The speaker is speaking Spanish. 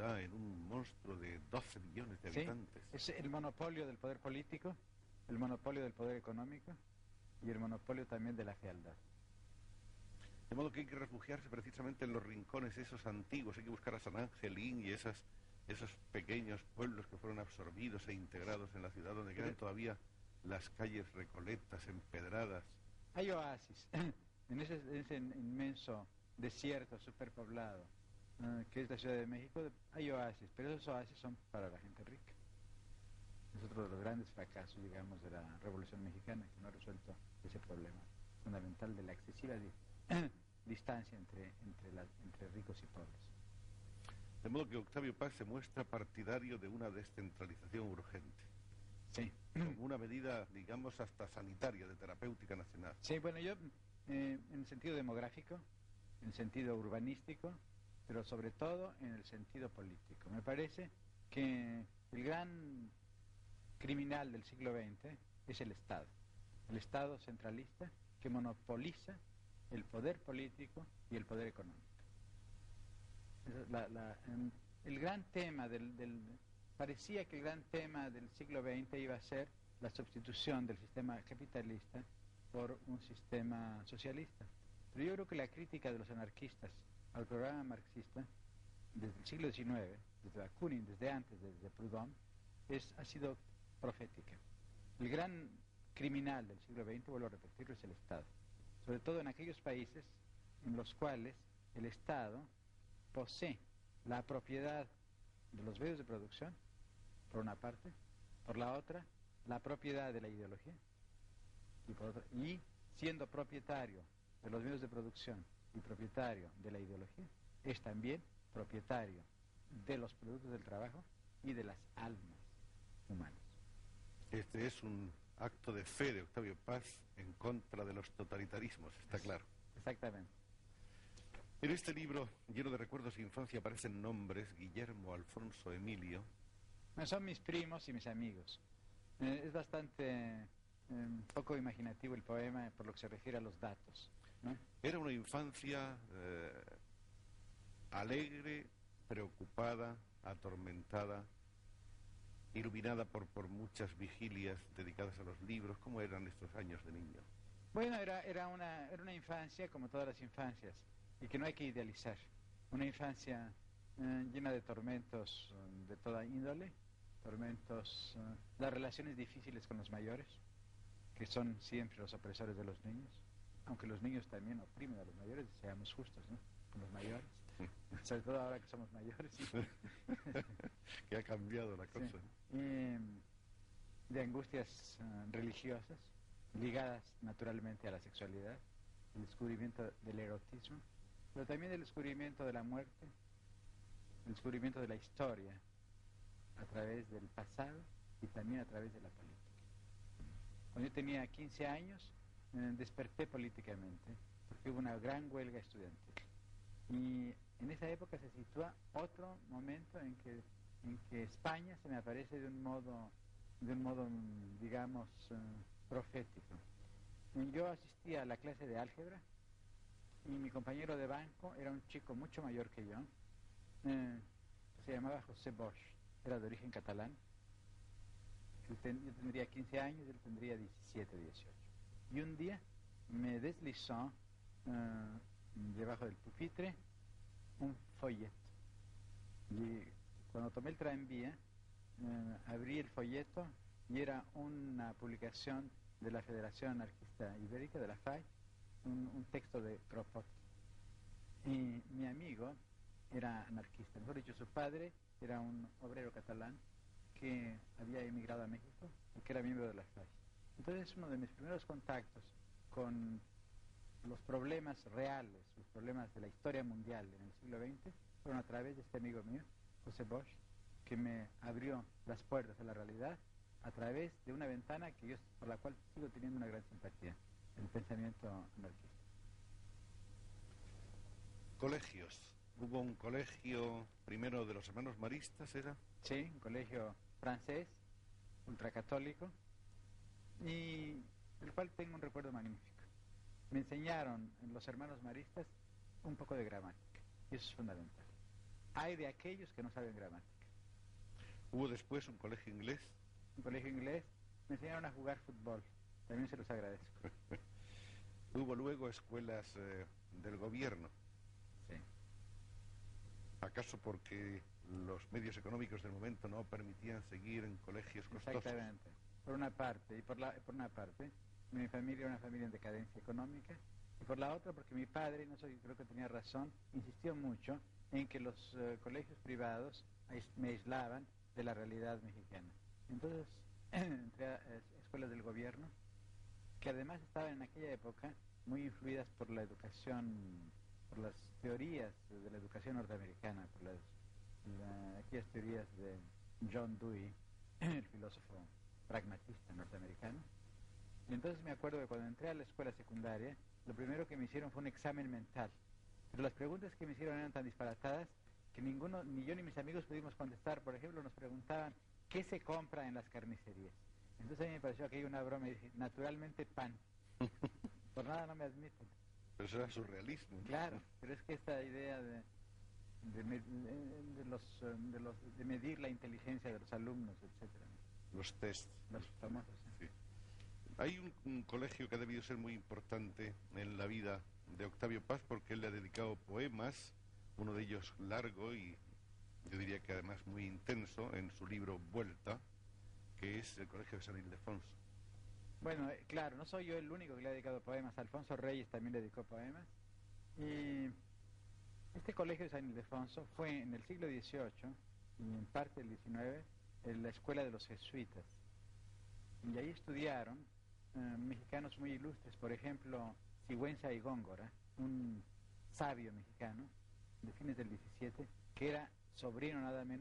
ciudad en un monstruo de 12 millones de Sí, habitantes. es el monopolio del poder político, el monopolio del poder económico y el monopolio también de la fealdad. De modo que hay que refugiarse precisamente en los rincones esos antiguos, hay que buscar a San Angelín y esos pequeños pueblos que fueron absorbidos e integrados en la ciudad, donde quedan todavía las calles recoletas, empedradas. Hay oasis en ese inmenso desierto superpoblado que es la Ciudad de México. Hay oasis, pero esos oasis son para la gente rica. Es otro de los grandes fracasos, digamos, de la Revolución Mexicana, que no ha resuelto ese problema fundamental de la excesiva distancia entre ricos y pobres. De modo que Octavio Paz se muestra partidario de una descentralización urgente. Sí. Como una medida, digamos, hasta sanitaria, de terapéutica nacional. Sí, bueno, yo, en el sentido demográfico, en el sentido urbanístico, pero sobre todo en el sentido político. Me parece que el gran criminal del siglo XX es el Estado centralista que monopoliza el poder político y el poder económico. El gran tema parecía que el gran tema del siglo XX iba a ser la sustitución del sistema capitalista por un sistema socialista. Pero yo creo que la crítica de los anarquistas al programa marxista desde el siglo XIX, desde Bakunin, desde antes, desde Proudhon, ha sido profética. El gran criminal del siglo XX, vuelvo a repetirlo, es el Estado. Sobre todo en aquellos países en los cuales el Estado posee la propiedad de los medios de producción, por una parte, por la otra, la propiedad de la ideología, y por otra, y siendo propietario de los medios de producción y propietario de la ideología, es también propietario de los productos del trabajo y de las almas humanas. Este es un acto de fe de Octavio Paz en contra de los totalitarismos, está claro. Exactamente. En este libro, lleno de recuerdos de infancia, aparecen nombres: Guillermo, Alfonso, Emilio. Son mis primos y mis amigos. Es bastante poco imaginativo el poema por lo que se refiere a los datos, ¿no? Era una infancia alegre, preocupada, atormentada, iluminada por muchas vigilias dedicadas a los libros. ¿Cómo eran estos años de niño? Bueno, era una infancia como todas las infancias, y que no hay que idealizar. Una infancia llena de tormentos de toda índole, tormentos, las relaciones difíciles con los mayores, que son siempre los opresores de los niños, aunque los niños también oprimen a los mayores, seamos justos, ¿no?, con los mayores, sobre todo ahora que somos mayores. Que ha cambiado la cosa. Sí. De angustias religiosas, ligadas naturalmente a la sexualidad, el descubrimiento del erotismo, pero también el descubrimiento de la muerte, el descubrimiento de la historia a través del pasado y también a través de la política. Cuando yo tenía 15 años, desperté políticamente, porque hubo una gran huelga estudiantil. Y en esa época se sitúa otro momento en que España se me aparece de un modo digamos, profético. Yo asistía a la clase de álgebra y mi compañero de banco era un chico mucho mayor que yo, se llamaba José Bosch, era de origen catalán. Yo tendría 15 años, él tendría 17, 18. Y un día me deslizó debajo del pupitre un folleto. Y cuando tomé el tranvía, abrí el folleto y era una publicación de la Federación Anarquista Ibérica, de la FAI, un texto de Kropotkin. Y mi amigo era anarquista, mejor dicho, su padre era un obrero catalán que había emigrado a México y que era miembro de la FAI. Entonces uno de mis primeros contactos con los problemas reales, los problemas de la historia mundial en el siglo XX, fueron a través de este amigo mío, José Bosch, que me abrió las puertas a la realidad a través de una ventana por la cual sigo teniendo una gran simpatía, el pensamiento anarquista. Colegios. Hubo un colegio primero de los hermanos maristas, ¿era? Sí, un colegio francés, ultracatólico, y del cual tengo un recuerdo magnífico. Me enseñaron en los hermanos maristas un poco de gramática, y eso es fundamental. hay de aquellos que no saben gramática. Hubo después un colegio inglés. Un colegio inglés, me enseñaron a jugar fútbol, también se los agradezco. Hubo luego escuelas del gobierno. Sí. ¿Acaso porque los medios económicos del momento no permitían seguir en colegios costosos? Exactamente. Por una parte, por una parte, mi familia era una familia en decadencia económica, y por la otra, porque mi padre, no sé, creo que tenía razón, insistió mucho en que los colegios privados me aislaban de la realidad mexicana. Entonces, entré a escuelas del gobierno, que además estaban en aquella época muy influidas por la educación, por las teorías de la educación norteamericana, por aquellas teorías de John Dewey, el filósofo pragmatista norteamericano. Y entonces me acuerdo que cuando entré a la escuela secundaria, lo primero que me hicieron fue un examen mental. Pero las preguntas que me hicieron eran tan disparatadas que ninguno, ni yo ni mis amigos pudimos contestar. Por ejemplo, nos preguntaban, ¿qué se compra en las carnicerías? Entonces a mí me pareció que hay una broma y dije, naturalmente pan. Por nada no me admiten. Pero eso era surrealismo. Claro, pero es que esta idea de medir la inteligencia de los alumnos, etcétera. Los test. Los famosos. Sí. Hay un colegio que ha debido ser muy importante en la vida de Octavio Paz porque él le ha dedicado poemas, uno de ellos largo y yo diría que además muy intenso, en su libro Vuelta, que es el Colegio de San Ildefonso. Bueno, claro, no soy yo el único que le ha dedicado poemas. Alfonso Reyes también le dedicó poemas. Y este colegio de San Ildefonso fue en el siglo XVIII y en parte del XIX la escuela de los jesuitas. Y ahí estudiaron mexicanos muy ilustres, por ejemplo, Sigüenza y Góngora, un sabio mexicano de fines del XVII, que era sobrino nada menos